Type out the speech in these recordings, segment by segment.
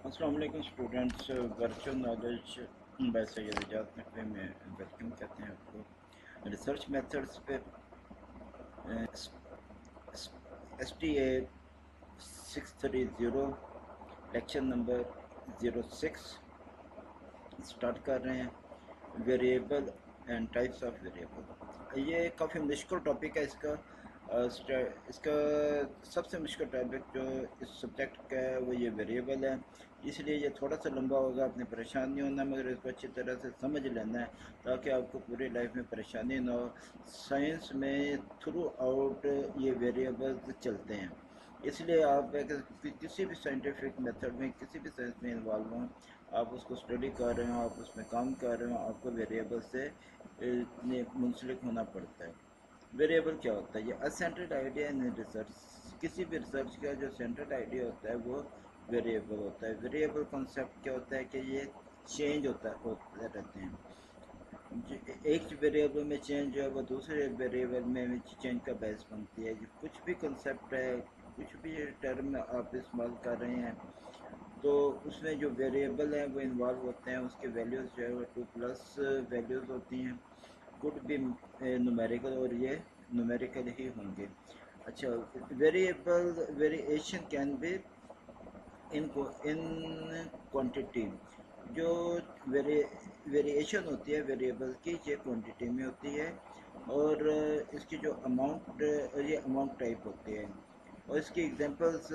अस्सलाम वालेकुम students. Virtual knowledge by Syed Ejaz Naqvi में वेलकम कहते हैं आपको। रिसर्च मेथड्स पे STA 630 लेक्चर नंबर 06 स्टार्ट कर रहे हैं। Variable and types of variable, ये काफ़ी मुश्किल टॉपिक है। इसका सबसे मुश्किल टॉपिक जो इस सब्जेक्ट का है वो ये वेरिएबल है, इसलिए ये थोड़ा सा लंबा होगा। आपने परेशान नहीं होना, मगर इसको अच्छी तरह से समझ लेना है ताकि आपको पूरी लाइफ में परेशानी ना हो। साइंस में थ्रू आउट ये वेरिएबल्स चलते हैं, इसलिए आप किसी भी साइंटिफिक मेथड में, किसी भी साइंस में इन्वॉल्व हों, आप उसको स्टडी कर रहे हो, आप उसमें काम कर रहे हो, आपको वेरिएबल से मुंसलिक होना पड़ता है। वेरिएबल क्या होता है? ये असेंट्रेड आइडिया इन रिसर्च। किसी भी रिसर्च का जो सेंट्रल आइडिया होता है वो वेरिएबल होता है। वेरिएबल कॉन्सेप्ट क्या होता है कि ये चेंज होते रहते हैं। एक वेरिएबल में चेंज जो है वो दूसरे वेरिएबल में चेंज का बायस बनती है। कुछ भी कंसेप्ट है, कुछ भी टर्म आप इस्तेमाल कर रहे हैं, तो उसमें जो वेरिएबल हैं वो इन्वॉल्व होते हैं। उसके वैल्यूज़ जो है वो 2+ वैल्यूज़ होती हैं। कुड भी न्यूमेरिकल, और ये न्यूमेरिकल ही होंगे। अच्छा, variable variation can be in quantity. जो वेरिएशन होती है वेरिएबल की, ये क्वांटिटी में होती है, और इसकी जो अमाउंट, ये अमाउंट टाइप होती है। और इसकी एग्जांपल्स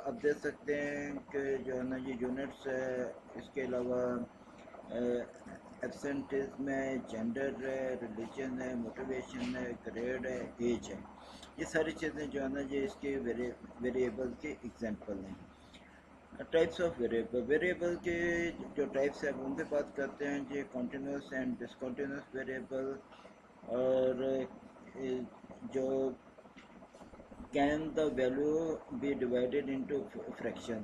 आप दे सकते हैं कि जो है ना, ये यूनिट्स है, इसके अलावा एब्सेंटिज्म है, जेंडर है, रिलीजन है, मोटिवेशन है, ग्रेड है, एज है। ये सारी चीज़ें जो है ना, ये इसके वेरिएबल के एग्जांपल हैं। टाइप्स ऑफ वेरिएबल, वेरिएबल के जो टाइप्स हैं उन पे बात करते हैं जी। कॉन्टिन्यूस एंड डिसकॉन्टिन्यूस वेरिएबल, और जो can the value be divided into fraction.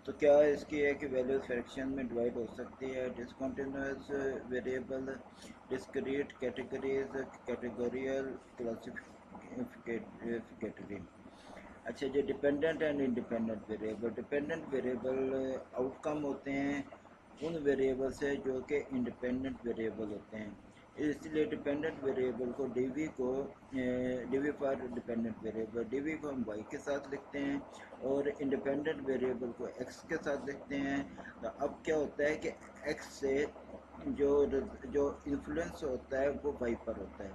तो क्या इसकी है कि वैल्यूज फ्रैक्शन में डिवाइड हो सकती है। Discontinuous variable, discrete categories, categorical classificatory. अच्छा जी, dependent and independent variable. Dependent variable outcome होते हैं उन वेरिएबल से जो कि इंडिपेंडेंट वेरिएबल होते हैं। इसलिए डिपेंडेंट वेरिएबल को DV for dependent variable, DV को हम वाई के साथ लिखते हैं, और इंडिपेंडेंट वेरिएबल को एक्स के साथ लिखते हैं। तो अब क्या होता है कि एक्स से जो जो इन्फ्लुएंस होता है वो वाई पर होता है।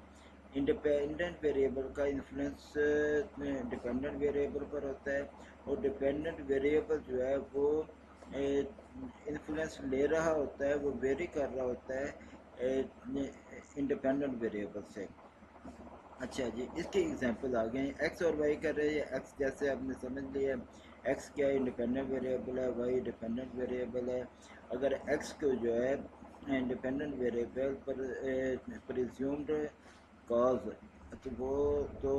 इंडिपेंडेंट वेरिएबल का इन्फ्लुएंस डिपेंडेंट वेरिएबल पर होता है, और डिपेंडेंट वेरिएबल जो है वो इन्फ्लुएंस ले रहा होता है, वो वेरी कर रहा होता है इंडिपेंडेंट वेरिएबल से। अच्छा जी, इसके एग्जांपल आ गए। एक्स और वाई कर रहे हैं। एक्स जैसे आपने समझ लिया, एक्स क्या है, इंडिपेंडेंट वेरिएबल है, वाई डिपेंडेंट वेरिएबल है। अगर एक्स को जो है इंडिपेंडेंट वेरिएबल पर प्रिज्यूम्ड कॉज, तो वो तो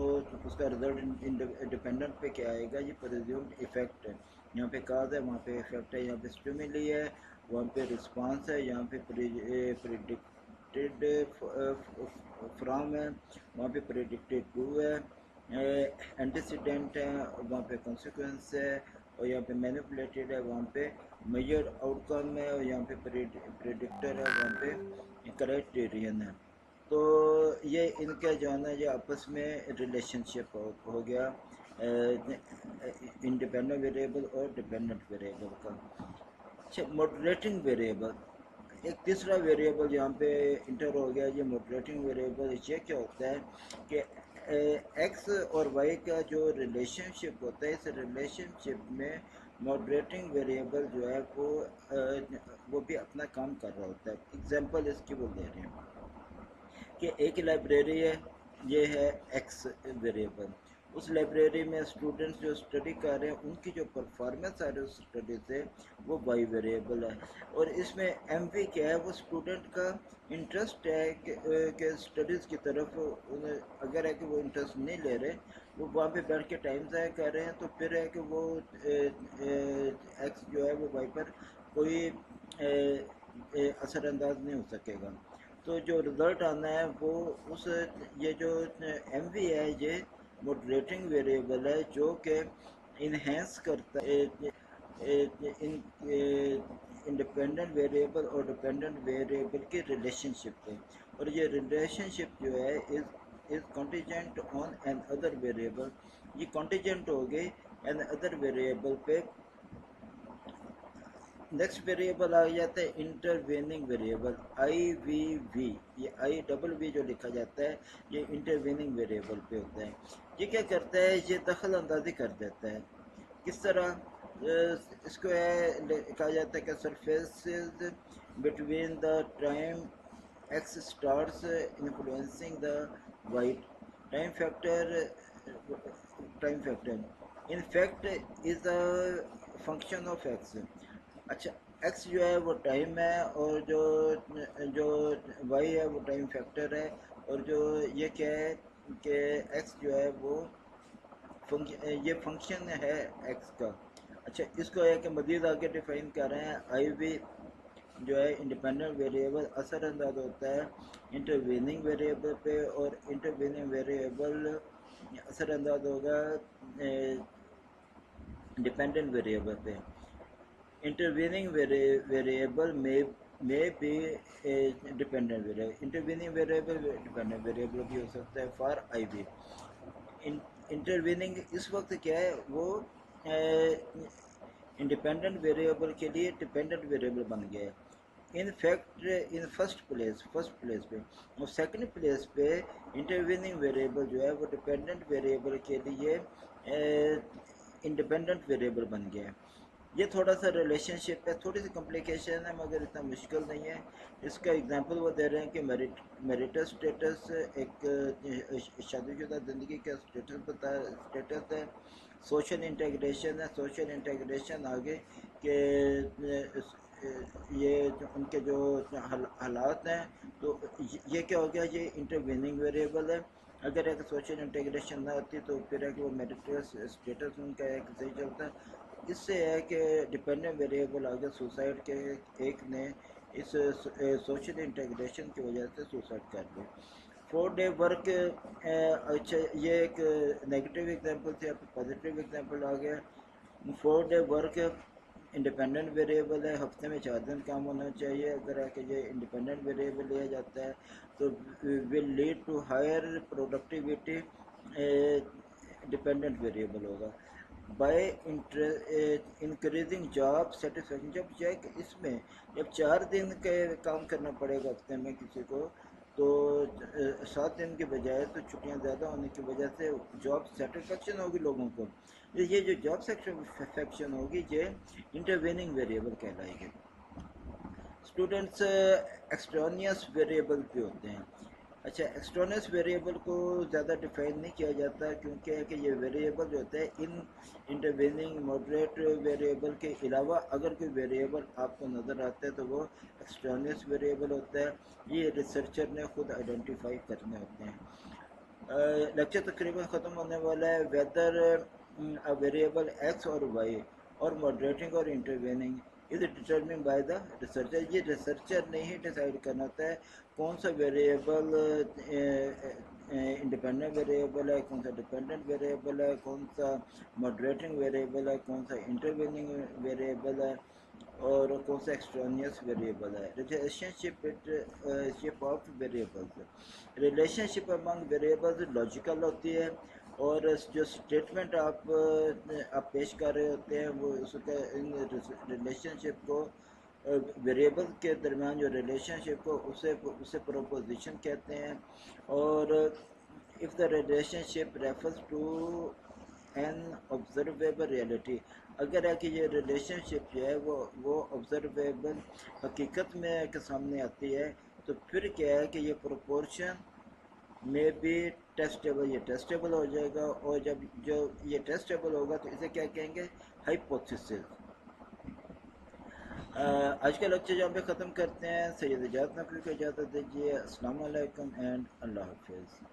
उसका रिजल्ट डिपेंडेंट पे क्या आएगा, ये प्रिज्यूम्ड इफेक्ट है। यहाँ पे काज है, वहाँ पे इफेक्ट है। यहाँ पे स्टिमुली है, वहाँ पे रिस्पांस है। यहाँ पे प्रिडिक्टेड फ्रॉम है, वहाँ पे प्रेडिक्टेड टू है। एंटीसीडेंट है, वहाँ पे कॉन्सिक्वेंस है। और यहाँ पे मैनिपुलेटेड है, वहाँ पे मेजर्ड आउटकम है। और यहाँ पे प्रेडिक्टर है, वहाँ पे क्राइटेरियन है। तो ये इनका जो है ना, ये आपस में रिलेशनशिप हो गया इंडिपेंडेंट वेरिएबल और डिपेंडेंट वेरिएबल का। अच्छा, मॉडरेटिंग वेरिएबल, एक तीसरा वेरिएबल यहाँ पे इंटर हो गया। ये मॉडरेटिंग वेरिएबल, ये क्या होता है कि एक्स और वाई का जो रिलेशनशिप होता है, इस रिलेशनशिप में मॉडरेटिंग वेरिएबल जो है वो भी अपना काम कर रहा होता है। एग्जांपल इसकी वो ले रहे हैं कि एक लाइब्रेरी है, ये है एक्स वेरिएबल। उस लाइब्रेरी में स्टूडेंट्स जो स्टडी कर रहे हैं उनकी जो परफॉर्मेंस आ रही है उस स्टडी से, वो वाई वेरिएबल है। और इसमें एम वी क्या है, वो स्टूडेंट का इंटरेस्ट है कि स्टडीज़ की तरफ उन्हें अगर है कि वो इंटरेस्ट नहीं ले रहे, वो वहाँ पे बैठ के टाइम ज़ाया कर रहे हैं, तो फिर है कि वो एक्स जो है वो वाई पर कोई असरअंदाज नहीं हो सकेगा। तो जो रिज़ल्ट आना है वो उस, ये जो एम वी है, ये मॉडरेटिंग वेरिएबल है जो कि इन्हेंस करता है ان انڈیپینڈنٹ ویریبل اور ڈپینڈنٹ ویریبل کی ریلیشن شپ پہ، اور یہ ریلیشن شپ جو ہے از کانٹیجنٹ آن این ادر ویریبل، یہ کانٹیجنٹ ہو گئی این ادر ویریبل پہ۔ نیکسٹ ویریبل آ جاتا ہے انٹرویننگ ویریبل، آئی وی وی، یہ آئی ڈبل وی جو لکھا جاتا ہے یہ انٹرویننگ ویریبل پہ ہوتا ہے۔ یہ کیا کرتا ہے، یہ دخل اندازی کر دیتا ہے۔ کس طرح؟ اس کو کہا جاتا ہے کہ surfaces between the time x stars influencing the white time factor in fact is a function of x. اچھا، ایکس جو ہے وہ ٹائم ہے، اور جو وائی ہے وہ ٹائم فیکٹر ہے، اور جو یہ کیا ہے کہ ایکس جو ہے وہ یہ فنکشن ہے ایکس کا۔ اچھا، اس کو ہے کہ مزید آگے ڈیفائن کر رہے ہیں، آئی وی جو ہے انڈیپینڈنٹ ویریبل اثر انداز ہوتا ہے انٹرویننگ ویریبل پہ، اور انٹرویننگ ویریبل اثر انداز ہوگا ڈیپینڈنٹ ویریبل پہ۔ انٹرویننگ ویریبل میں بھی dependent variable, intervening variable dependent variable بھی ہو سکتا ہے فار آئی وی۔ انٹرویننگ اس وقت کیا ہے، وہ انڈیپینڈنٹ ویریبل کے لیے ڈیپینڈنٹ ویریبل بن گیا ہے۔ In fact in first place پہ، اور سیکنڈ پلیس پہ انٹرویننگ ویریبل جو ہے وہ ڈیپینڈنٹ ویریبل کے لیے انڈیپینڈنٹ ویریبل بن گیا ہے۔ یہ تھوڑا سا ریلیشن شپ ہے، تھوڑی سی کمپلیکیشن ہے مگر اتنا مشکل نہیں ہے۔ اس کا اگزامپل وہ دے رہے ہیں کہ میریٹل اسٹیٹس ایک شادی شدہ زندگی کا اسٹیٹس ہے، سوشل انٹیگریشن ہے، سوشل انٹیگریشن آگے کہ یہ ان کے جو حالات ہیں، تو یہ کیا ہو گیا، یہ انٹرویننگ ویریبل ہے۔ اگر ایک سوشل انٹیگریشن نہ ہوتی تو پھر ہے کہ وہ میریٹل اسٹیٹس ان کا ایک صحیح چلتا ہے۔ اس سے ہے کہ ڈیپینڈنٹ ویریبل آگے سوسائڈ کے ایک نے اس سوشل انٹیگریشن کی وجہ سے سوسائڈ کر لی۔ 4 ڈے ورک، اچھا یہ ایک نیگیٹو ایگزامپل تھی، اب پازیٹیو ایگزامپل آ گیا۔ 4 ڈے ورک انڈیپینڈنٹ ویریبل ہے، ہفتے میں 4 دن کام ہونا چاہیے۔ اگر ہے کہ یہ انڈیپینڈنٹ ویریبل لیا جاتا ہے تو will lead to higher productivity, dependent variable ہوگا۔ بائی انکریزنگ جاب سیٹسفیکشن، جب اس میں جب 4 دن کے کام کرنا پڑے گا ہفتے میں کسی کو، تو 7 دن کے بجائے تو چھٹیاں زیادہ ہونے کی وجہ سے جاب سیٹسفیکشن ہوگی لوگوں کو۔ یہ جو جاب سیٹسفیکشن ہوگی یہ انٹرویننگ ویریبل کہلائے گی۔ اسٹوڈنٹس ایکسٹرانیس ویریبل پہ ہوتے ہیں۔ اچھا، ایکسٹرانیس ویریبل کو زیادہ ڈیفائن نہیں کیا جاتا کیونکہ کہ یہ ویریبل جو ہوتا ہے ان انٹرویننگ ماڈریٹ ویریبل کے علاوہ اگر کوئی ویریبل آپ کو نظر آتا ہے تو وہ ایکسٹرانیس ویریبل ہوتا ہے۔ یہ ریسرچر نے خود آئیڈینٹیفائی کرنے ہوتے ہیں۔ لیکچر تقریباً ختم ہونے والا ہے۔ ویدر ویریبل ایکس اور وائی اور ماڈریٹنگ اور intervening is determined by the researcher, یہ ریسرچر نے ہی ڈیسائیڈ کرنا ہوتا ہے کون سا ویریبل انڈیپینڈنٹ ویریبل ہے، کون سا ڈیپینڈنٹ ویریبل ہے، کون سا ماڈریٹنگ ویریبل ہے، کون سا انٹرویننگ ویریبل ہے، اور کون سا ایکسٹرانیس ویریبل ہے۔ Relation ship of variables, relation ship Umang variables logical ہوتی ہے، اور جو اسٹیٹمنٹ آپ پیش کر رہے ہوتے ہیں وہ اس کا ریلیشن شپ کو ویریبل کے درمیان جو ریلیشن شپ کو اسے پروپوزیشن کہتے ہیں۔ اور if the relationship refers to an observable reality, اگر ہے کہ یہ ریلیشن شپ جو ہے وہ آبزرویبل حقیقت میں کے سامنے آتی ہے تو پھر کیا ہے کہ یہ پروپورشن میں بھی ٹیسٹیبل، یہ ٹیسٹیبل ہو جائے گا، اور جو یہ ٹیسٹیبل ہوگا تو اسے کیا کہیں گے، ہائپوتھیسس۔ آج کا لیکچر جہاں پہ ختم کرتے ہیں۔ سید اجازت نقوی کو اجازت دیجیے۔ السلام علیکم اینڈ اللہ حافظ۔